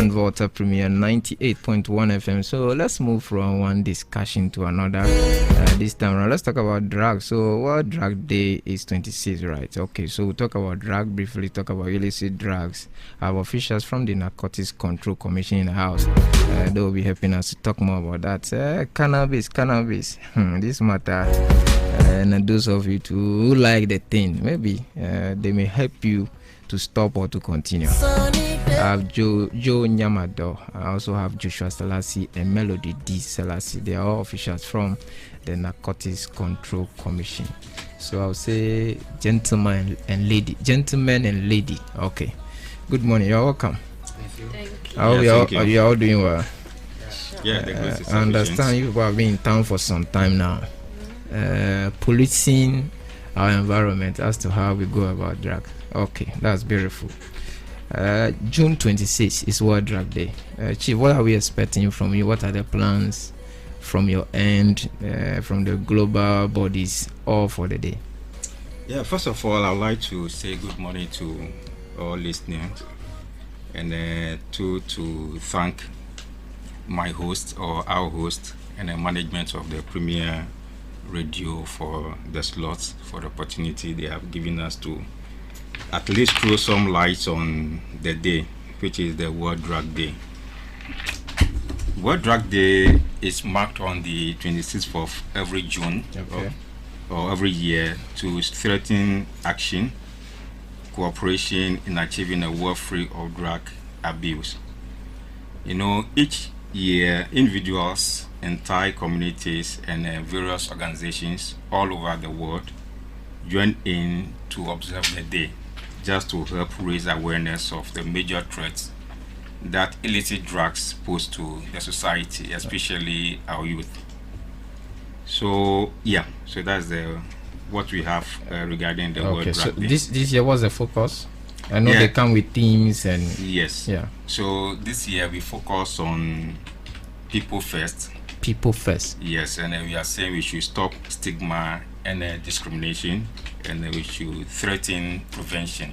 on Volta Premier 98.1 FM. So let's move from one discussion to another. This time around, let's talk about drugs. So World Drug Day is 26, right? Okay, so we'll talk about drug briefly, talk about illicit drugs. Our officials from the Narcotics Control Commission in the house, they will be helping us to talk more about that. Cannabis, this matter. And those of you who like the thing, maybe they may help you to stop or to continue. I have Joe Nyamado. I also have Joshua Selassie and Melody D. Selassie. They are all officials from the Narcotics Control Commission. So I'll say gentlemen and lady. Okay. Good morning. You're welcome. Thank you. Are you all doing well? Yeah, I understand you have been in town for some time now. Policing our environment as to how we go about drugs. Okay, that's beautiful. June 26th is World Drug Day. Chief, what are we expecting from you? What are the plans from your end, from the global bodies, all for the day? Yeah, first of all, I'd like to say good morning to all listeners and to thank my host or our host and the management of the Premier Radio for the slots, for the opportunity they have given us to at least throw some lights on the day, which is the World Drug Day. World Drug Day is marked on the 26th of every June or every year to strengthen action, cooperation in achieving a world free of drug abuse. You know, each year individuals, entire communities and various organizations all over the world join in to observe the day, just to help raise awareness of the major threats that illicit drugs pose to the society, especially our youth. So that's what we have regarding the World Drug Day. This year was the focus. I know they come with themes and yes. Yeah. So this year we focus on people first. People first. Yes, and we are saying we should stop stigma and discrimination, and we should threaten prevention.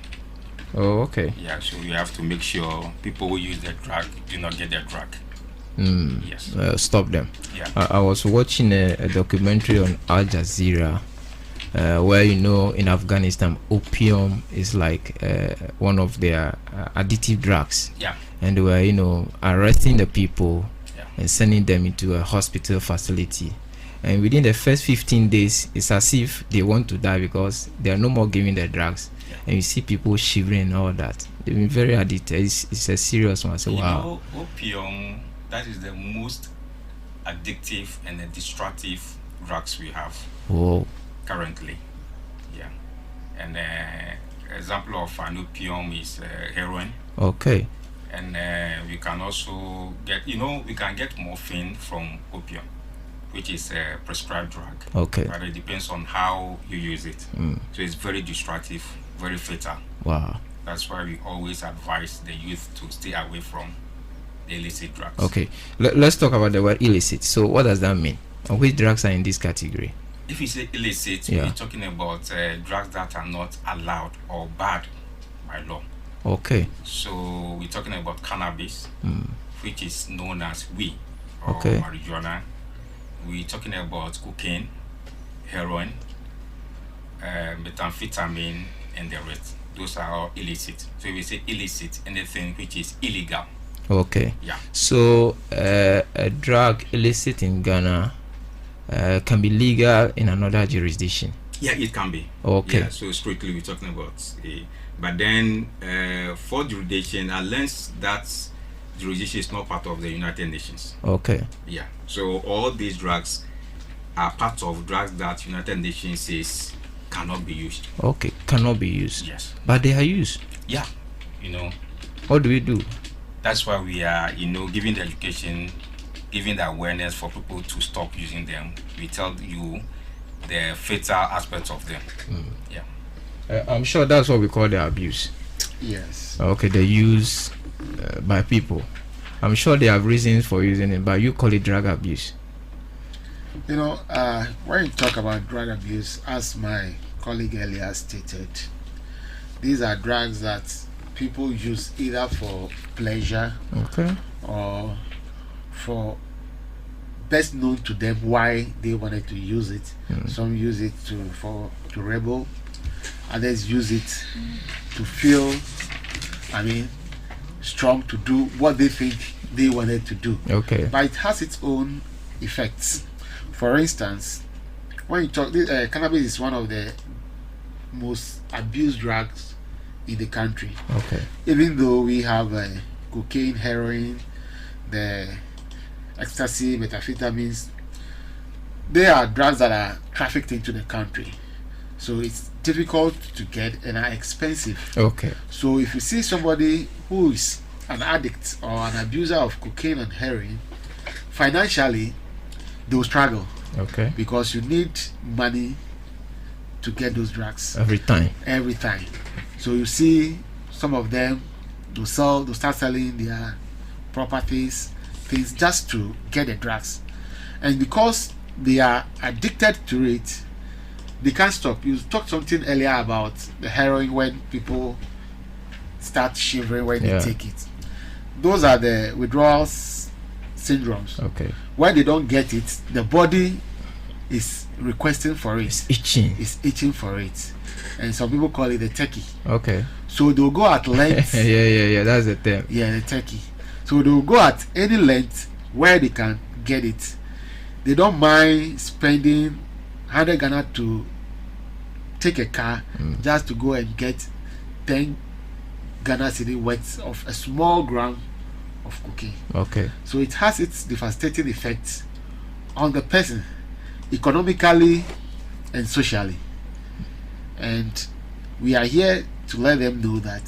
Oh, okay. Yeah, so we have to make sure people who use the drug do not get the drug. Yes. Stop them. Yeah. I was watching a documentary on Al Jazeera, where in Afghanistan, opium is like one of their addictive drugs. Yeah. And they were, arresting the people and sending them into a hospital facility. And within the first 15 days, it's as if they want to die because they are no more giving the drugs. Yeah. And you see people shivering and all that. They've been very addicted. It's a serious one. So, wow. Opium, that is the most addictive and destructive drugs we have currently. Yeah. And example of an opium is heroin. Okay. And we can also get, we can get morphine from opium, which is a prescribed drug. Okay. But it depends on how you use it. So it's very destructive, very fatal. Wow. That's why we always advise the youth to stay away from the illicit drugs. Okay. Let's talk about the word illicit. So what does that mean? Which drugs are in this category? If you say illicit, we're talking about drugs that are not allowed or banned by law. Okay. So we're talking about cannabis, which is known as weed or marijuana. We're talking about cocaine, heroin, methamphetamine, and the rest. Those are all illicit. So if we say illicit, anything which is illegal. Okay. Yeah. So a drug illicit in Ghana can be legal in another jurisdiction. Yeah, it can be. Okay. Yeah, so strictly we're talking about but then for jurisdiction, unless that jurisdiction is not part of the United Nations. Okay. Yeah. So all these drugs are part of drugs that United Nations says cannot be used. Okay, cannot be used. Yes. But they are used. Yeah. What do we do? That's why we are, giving the education, giving the awareness for people to stop using them. We tell you the fatal aspects of them. Yeah. I'm sure that's what we call the abuse. Yes. Okay, the use by people. I'm sure they have reasons for using it, but you call it drug abuse. When you talk about drug abuse, as my colleague earlier stated, these are drugs that people use either for pleasure Okay. or for best known to them why they wanted to use it. Some use it to rebel, others use it to feel, strong to do what they think they wanted to do. Okay. But it has its own effects. For instance, when you talk, cannabis is one of the most abused drugs in the country. Okay. Even though we have cocaine, heroin, the ecstasy, methamphetamines, they are drugs that are trafficked into the country. So it's difficult to get and are expensive. Okay. So if you see somebody who is an addict or an abuser of cocaine and heroin, financially they will struggle. Okay. Because you need money to get those drugs Every time. So you see some of them, they'll start selling their properties, things just to get the drugs. And because they are addicted to it, they can't stop. You talked something earlier about the heroin, when people start shivering when they take it. Those are the withdrawal syndromes. Okay. When they don't get it, the body is requesting for it. It's itching for it. And some people call it the turkey. Okay. So they'll go at length. yeah, that's the term. Yeah, the turkey. So they'll go at any length where they can get it. They don't mind spending 100 Ghana to take a car just to go and get 10 Ghana cedi worth of a small gram of cocaine. Okay. So it has its devastating effects on the person, economically and socially. And we are here to let them know that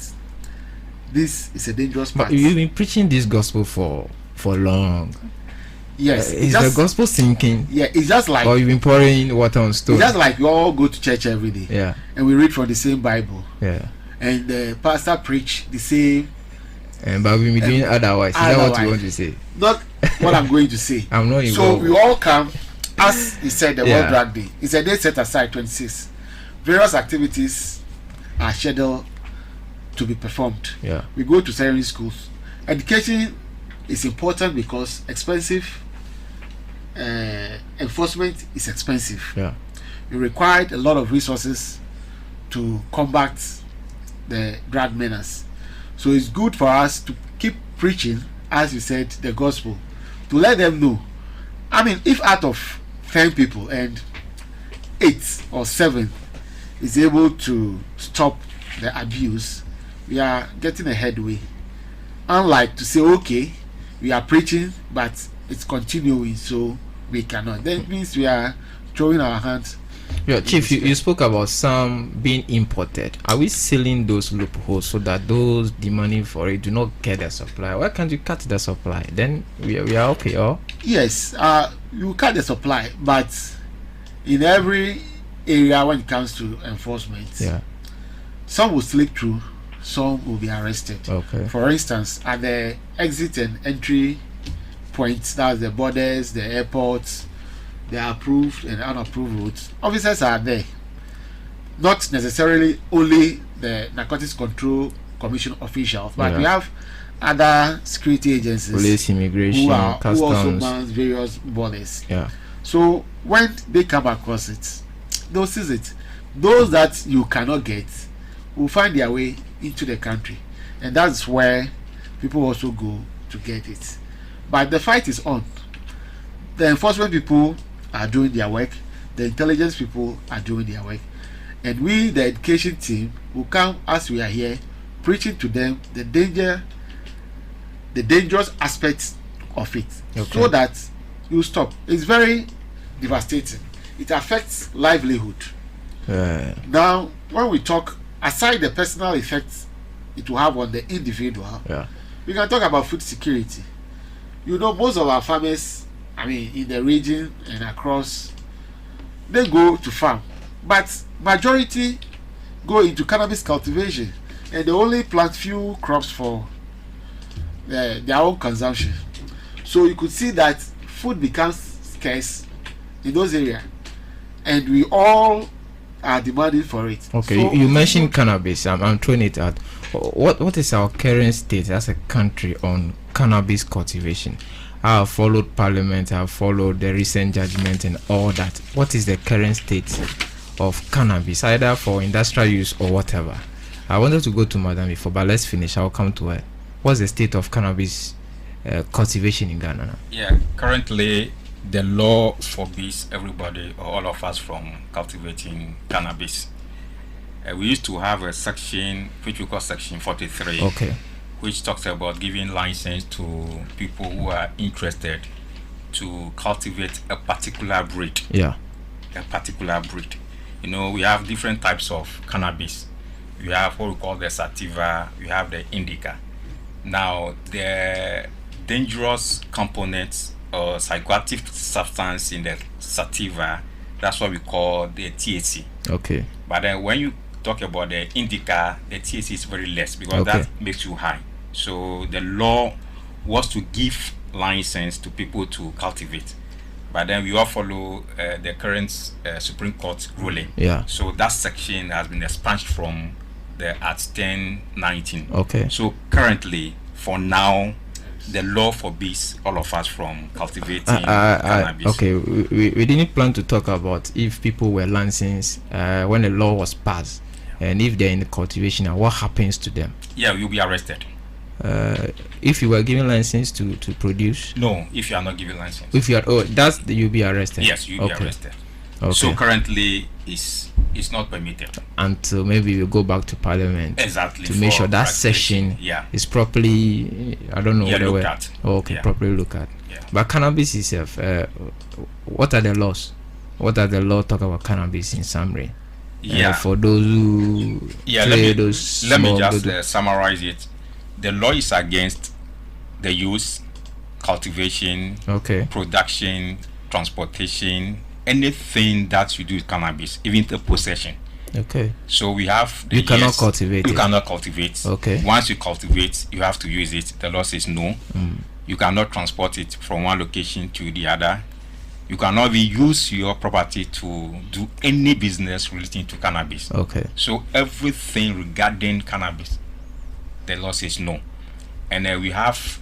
this is a dangerous path. But you've been preaching this gospel for long. Yes. Is the gospel sinking? Yeah, it's just like, or you've been pouring water on stone? It's just like we all go to church every day. Yeah. And we read from the same Bible. Yeah. And the pastor preach the same. But we've been doing otherwise. Is that what you want to say? Not what I'm going to say. I'm not involved. So we all come, as he said, the World Drug Day. It's a day set aside, 26. Various activities are scheduled to be performed. Yeah. We go to secondary schools. Education is important because expensive enforcement is expensive. Yeah. You require a lot of resources to combat the drug menace. So it's good for us to keep preaching, as you said, the gospel, to let them know. If out of 10 people and 8 or 7 is able to stop the abuse, we are getting a headway. Unlike to say, okay, we are preaching, but it's continuing, so we cannot. That means we are throwing our hands. Yeah, Chief, you spoke about some being imported. Are we sealing those loopholes so that those demanding for it do not get the supply? Why can't you cut the supply? Then we are okay, or? Yes, you cut the supply, but in every area when it comes to enforcement, some will slip through, some will be arrested. Okay. For instance, at the exit and entry points, that's the borders, the airports, the approved and unapproved routes, officers are there. Not necessarily only the Narcotics Control Commission officials, but we have other security agencies, police, immigration, customs, who also man various borders. Yeah. So when they come across it, they'll seize it. Those that you cannot get will find their way into the country, and that's where people also go to get it. But the fight is on. The enforcement people are doing their work, the intelligence people are doing their work, and we, the education team, will come as we are here preaching to them the dangerous aspects of it, so that you stop. It's very devastating. It affects livelihood. Now, when we talk, aside the personal effects it will have on the individual, we can talk about food security. Most of our farmers, in the region and across, they go to farm, but majority go into cannabis cultivation, and they only plant few crops for their own consumption. So you could see that food becomes scarce in those areas, and we all are demanding for it. Okay, So you mentioned cannabis. I'm throwing it out. What is our current state as a country on cannabis cultivation? I have followed Parliament. I have followed the recent judgment and all that. What is the current state of cannabis, either for industrial use or whatever? I wanted to go to Madam before, but let's finish. I'll come to her. What's the state of cannabis cultivation in Ghana now? Yeah, currently the law forbids everybody or all of us from cultivating cannabis. We used to have a section which we call Section 43, okay, which talks about giving license to people who are interested to cultivate a particular breed. Yeah. A particular breed. You know, we have different types of cannabis. We have what we call the sativa, we have the indica. Now, the dangerous components or psychoactive substance in the sativa, that's what we call the THC. Okay. But then when you talk about the indica, the THC is very less because that makes you high. So the law was to give license to people to cultivate. But then we all follow the current Supreme Court ruling. Yeah. So that section has been expunged from the Act 1019. Okay. So currently, for now, the law forbids all of us from cultivating cannabis. Okay, we didn't plan to talk about if people were licensed when the law was passed, and if they're in the cultivation, and what happens to them. Yeah, you'll be arrested. If you were given license to produce? No, if you are not given license. If you are, you'll be arrested. Yes, you'll be arrested. Okay. So currently, it's not permitted until maybe we go back to Parliament. Exactly. To make sure that section is properly, I don't know, looked at. Properly look at. Yeah. But cannabis itself, what are the laws? What are the laws talk about cannabis in summary? Yeah. For those who let me just summarize it. The law is against the use, cultivation, production, transportation, anything that you do with cannabis, even the possession. Okay. So we have you cannot cultivate. You cannot cultivate. Okay. Once you cultivate, you have to use it. The law says no. You cannot transport it from one location to the other. You cannot even use your property to do any business relating to cannabis. Okay. So everything regarding cannabis, the law says no. And then we have,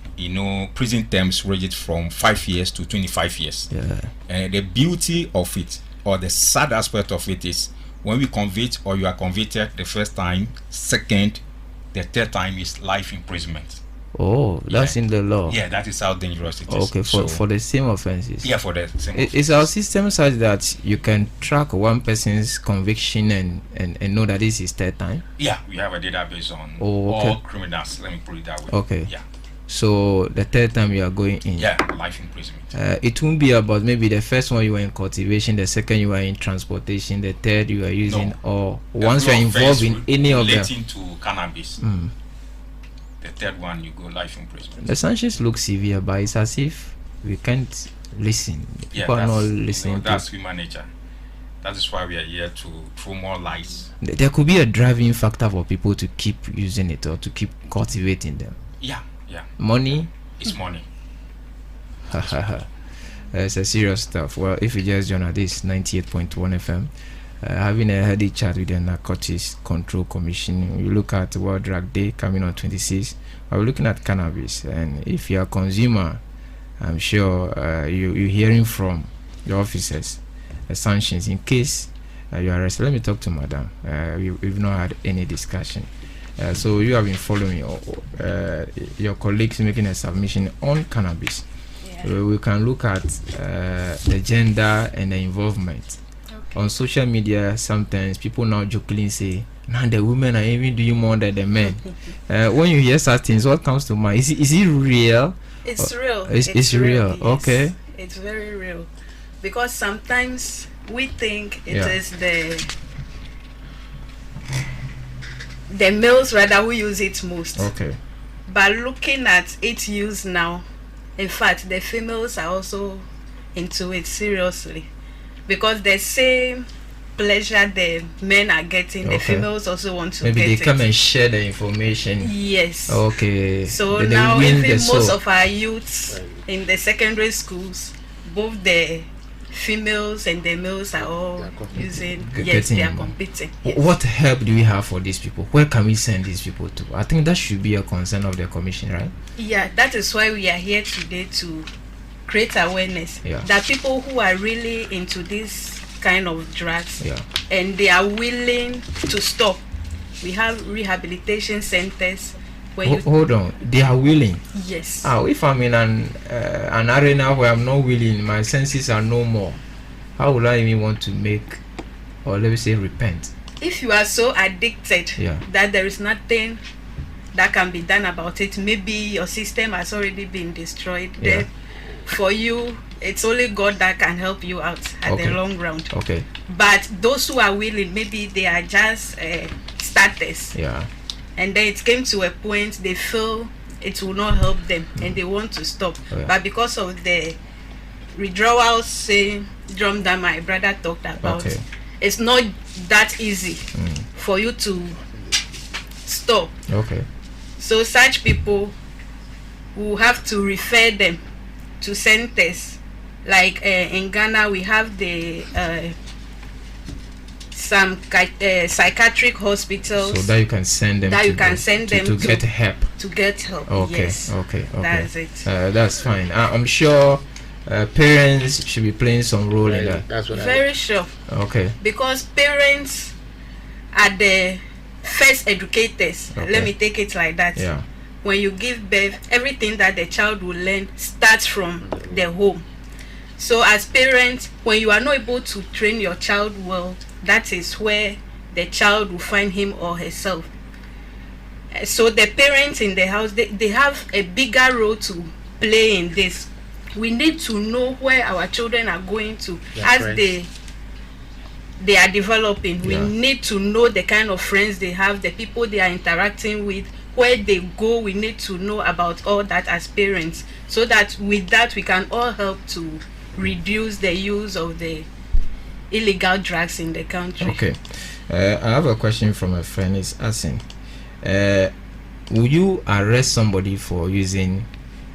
prison terms ranging from 5 years to 25 years. Yeah. And the beauty of it, or the sad aspect of it, is when we convict or you are convicted the first time, second, the third time is life imprisonment. Oh, that's in the law. Yeah, that is how dangerous it is. Okay, for the same offenses. Yeah, for the same offenses. Is our system such that you can track one person's conviction and know that this is third time? Yeah, we have a database on all criminals. Let me put it that way. Okay. Yeah. So the third time you are going in. Yeah, life imprisonment. It won't be about maybe the first one you were in cultivation, the second you were in transportation, the third you are using, or once you are involved in any of them relating to cannabis. The third one you go life imprisonment. The sanctions look severe, but it's as if we can't listen. People are not listening. That's human nature. That is why we are here to throw more lights. There could be a driving factor for people to keep using it or to keep cultivating them. Yeah. Money? It's money. It's a serious stuff. Well, if you just join us, this 98.1 FM, having a heady chat with the Narcotics Control Commission. We look at World Drug Day coming on 26. We're looking at cannabis, and if you're a consumer, I'm sure you're hearing from your officers sanctions in case you are arrested. Let me talk to Madam. We've not had any discussion. So you have been following your colleagues making a submission on cannabis. We can look at the gender and the involvement. On social media, sometimes people now jokingly say, "Now the women are even doing more than the men." When you hear such things, what comes to mind? Is it real? It's real. It's real. Yes. Okay. It's very real, because sometimes we think it is the males rather who use it most. Okay. But looking at its use now, in fact, the females are also into it seriously, because the same pleasure the men are getting, the females also want to maybe get it. Maybe they come and share the information. Yes. Okay. So now even most of our youths in the secondary schools, both the females and the males are all using. Yes, they are competing. Yes. What help do we have for these people? Where can we send these people to? I think that should be a concern of the commission, right? Yeah, that is why we are here today, to create awareness that people who are really into this kind of drugs and they are willing to stop. We have rehabilitation centers where hold on, they are willing. Yes. If I'm in an arena where I'm not willing, my senses are no more, how will I even want to make, or let me say, repent? If you are so addicted that there is nothing that can be done about it, maybe your system has already been destroyed, then for you it's only God that can help you out at the long run. Okay. But those who are willing, maybe they are just starters. Yeah. And then it came to a point they feel it will not help them and they want to stop. But because of the withdrawal syndrome that my brother talked about, it's not that easy for you to stop. Okay. So such people will have to refer them to centers. Like in Ghana, we have the some psychiatric hospitals. So that you can send them. To get help. To get help. Okay. Yes. Okay. That's it. That's fine. I'm sure parents should be playing some role in that. That's what Very sure. Okay. Because parents are the first educators. Let me take it like that. Yeah. When you give birth, everything that the child will learn starts from the home. So as parents, when you are not able to train your child well, that is where the child will find him or herself. So the parents in the house, they have a bigger role to play in this. We need to know where our children are going to as they are developing. We need to know the kind of friends they have, the people they are interacting with, where they go. We need to know about all that as parents, so that with that we can all help to reduce the use of the illegal drugs in the country. Okay. I have a question from a friend. Is asking, will you arrest somebody for using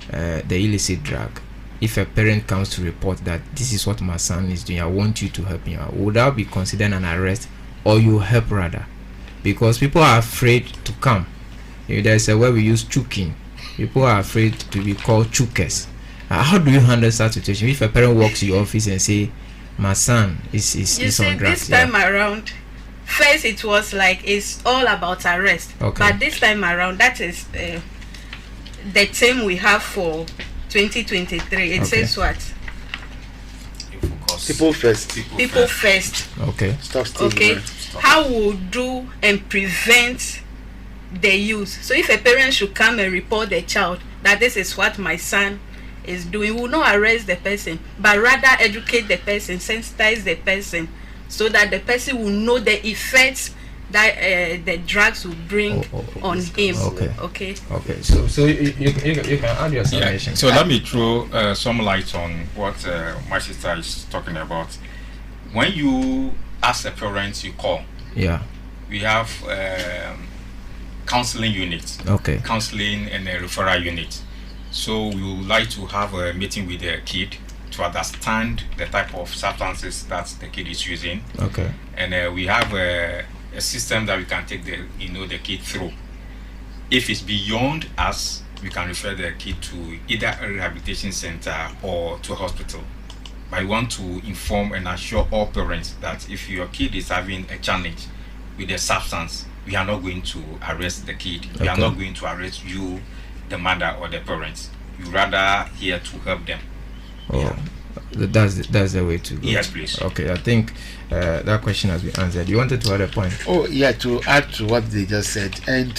the illicit drug if a parent comes to report that this is what my son is doing, I want you to help me out? Would that be considered an arrest, or you help rather? Because people are afraid to come. There's a word we use, choking. People are afraid to be called chokers. How do you handle such situation if a parent walks to your office and say, my son is on drugs? This time around, first it was like it's all about arrest. But this time around, that is the theme we have for 2023. It says what? People first. People first. Okay. Stop stealing. Okay. How we'll do and prevent the use. So if a parent should come and report the child that this is what my son is doing, we will not arrest the person, but rather educate the person, sensitize the person, so that the person will know the effects that the drugs will bring on him. Okay. So you can add your summation. So let me throw some light on what my sister is talking about. When you ask a parent, you call. Yeah. We have counseling unit. Okay. Counseling and a referral unit. So we would like to have a meeting with the kid to understand the type of substances that the kid is using. Okay. And we have a system that we can take the kid through. If it's beyond us, we can refer the kid to either a rehabilitation center or to a hospital. But we want to inform and assure all parents that if your kid is having a challenge with a substance, we are not going to arrest the kid. We are not going to arrest you, the mother or the parents. You rather here to help them. That's the way to go. Yes, please. Okay, I think that question has been answered. You wanted to add a point? To add to what they just said, and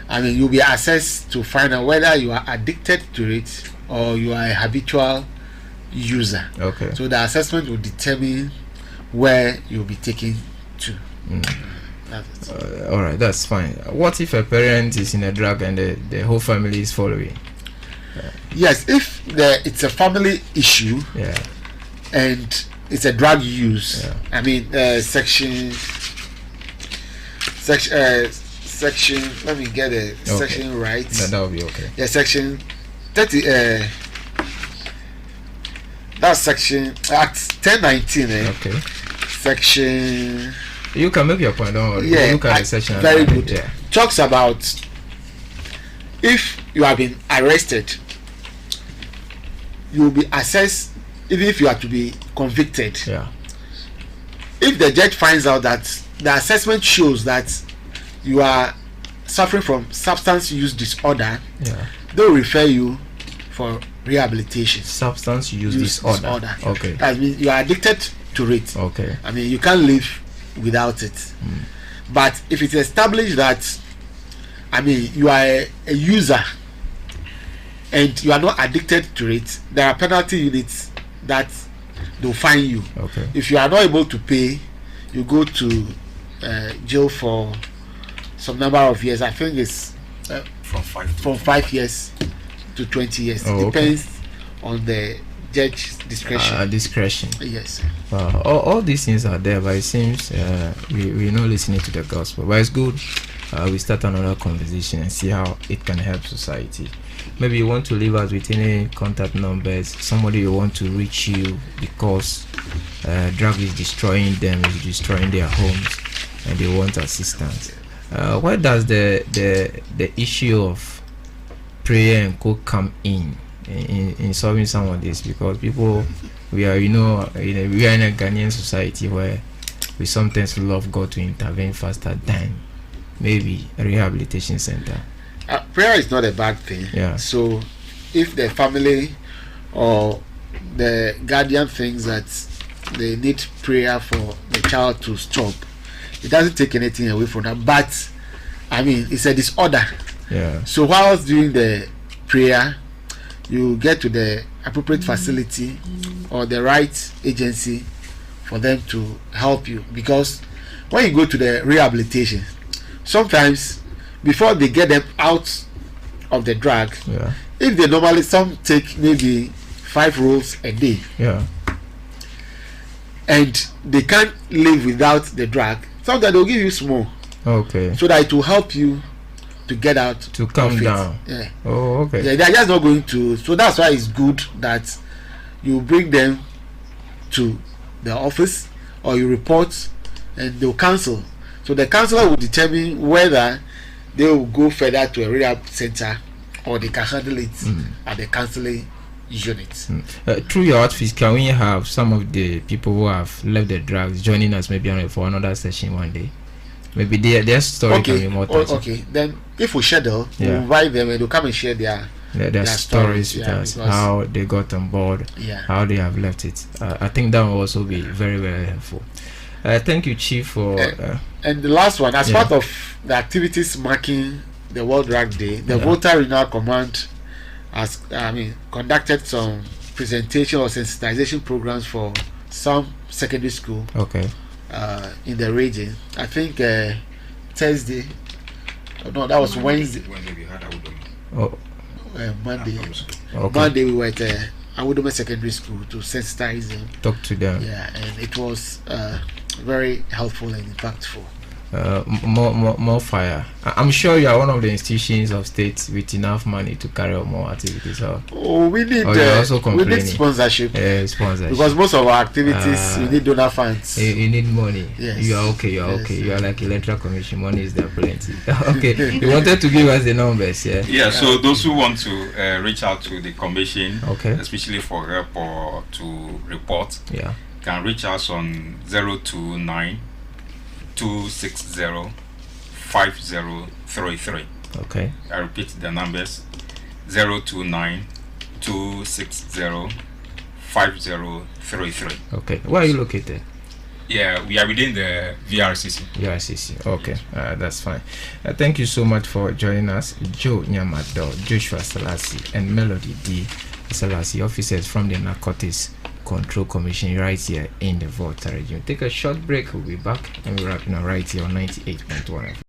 I mean, you'll be assessed to find out whether you are addicted to it or you are a habitual user. Okay. So the assessment will determine where you'll be taken to. All right, that's fine. What if a parent is in a drug and the whole family is following? Yes, if it's a family issue, and it's a drug use. I mean, section. Let me get a section right. That will be okay. Yeah, section 30. That's section Act 1019. Okay. Section. You can make your point. Don't worry. Yeah. Look at the section. Very good. Yeah. Talks about if you have been arrested, you will be assessed even if you are to be convicted. Yeah. If the judge finds out that the assessment shows that you are suffering from substance use disorder, Yeah. they will refer you for rehabilitation. Substance use disorder. Okay. That means you are addicted to it. Okay. I mean, you can't live without it. But if it's established that, I mean, you are a user and you are not addicted to it, there are penalty units that they'll fine you. Okay. If you are not able to pay, you go to jail for some number of years. I think it's from 5 years to 20 years. It depends on the judge's discretion. Discretion. Yes. All these things are there, but it seems we're not listening to the gospel. But it's good. We start another conversation and see how it can help society. Maybe you want to leave us with any contact numbers, somebody you want to reach you because drug is destroying them, is destroying their homes, and they want assistance. Where does the issue of prayer and co come in solving some of this? Because people, we are in a Ghanaian society where we sometimes love God to intervene faster than maybe a rehabilitation center. Prayer is not a bad thing. Yeah. So if the family or the guardian thinks that they need prayer for the child to stop, it doesn't take anything away from that. But I mean, it's a disorder. Yeah. So whilst doing the prayer, you get to the appropriate facility or the right agency for them to help you. Because when you go to the rehabilitation, sometimes before they get them out of the drug, if they normally, some take maybe 5 rolls a day, and they can't live without the drug, sometimes they'll give you small, so that it will help you to get out, to calm down. Yeah. Oh, okay. Yeah, they're just not going to. So that's why it's good that you bring them to the office or you report, and they'll counsel. So the counselor will determine whether they will go further to a rehab center or they can handle it at the counseling unit. Through your outfit, can we have some of the people who have left the drugs joining us maybe for another session one day? Maybe their story can be more touching. Okay, then if we schedule, we'll invite them and they'll come and share their stories with us, how they got on board, how they have left it. I think that will also be very, very helpful. Thank you, Chief, for and the last one, as part of the activities marking the World Drug Day, the Volta Regional Command has conducted some presentation or sensitization programs for some secondary school in the region. I think Thursday, no, that was Wednesday. We had Monday. Monday we were at Awudome Secondary School to sensitize them, talk to them. Yeah, and it was very helpful and impactful. More fire. I'm sure you are one of the institutions of states with enough money to carry out more activities. We need sponsorship. Because most of our activities we need donor funds. You need money. Yes. You are okay. You are like Electoral Commission. Money is there plenty. Okay. You wanted to give us the numbers, yeah. So those who want to reach out to the commission, especially for help or to report, can reach us on 029 260 5033. Okay. I repeat the numbers: 029 260 5033. Okay. Where are you located? Yeah, we are within the VRCC. VRCC. Okay, that's fine. Thank you so much for joining us, Joe Nyamado, Joshua Selassie, and Melody D. Selassie, officers from the Narcotics Control Commission right here in the Volta region. Take a short break. We'll be back and we're wrapping up right here on 98.1 FM.